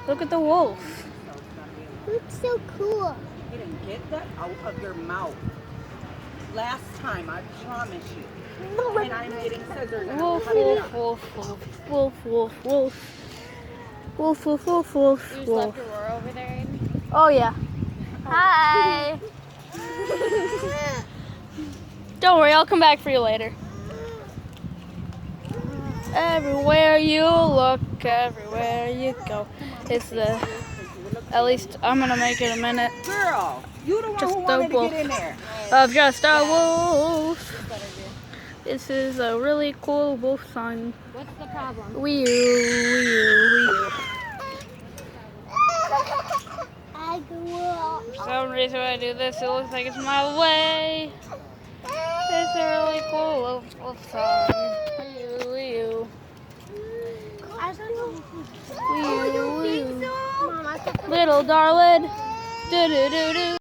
Look at the wolf. Looks so cool. Hayden, get that out of your mouth. Last time, I promise you. And I'm getting scissors and I'm Wolf, cutting it wolf, up. wolf, wolf, wolf, wolf, wolf. Wolf, wolf, wolf, wolf, You just wolf. left Aurora over there, Amy? Oh yeah. Hi. Don't worry, I'll come back for you later. Everywhere you look, everywhere you go. It's the. At least I'm gonna make it a minute Girl, you the one Just who a wanted to wolf. get in there. of just a wolf. This is a really cool wolf song. What's the problem? Wee wee. I grew For some reason when I do this, it looks like it's my way. It's a really cool wolf song. Wee wee. Little darling. Do do do do.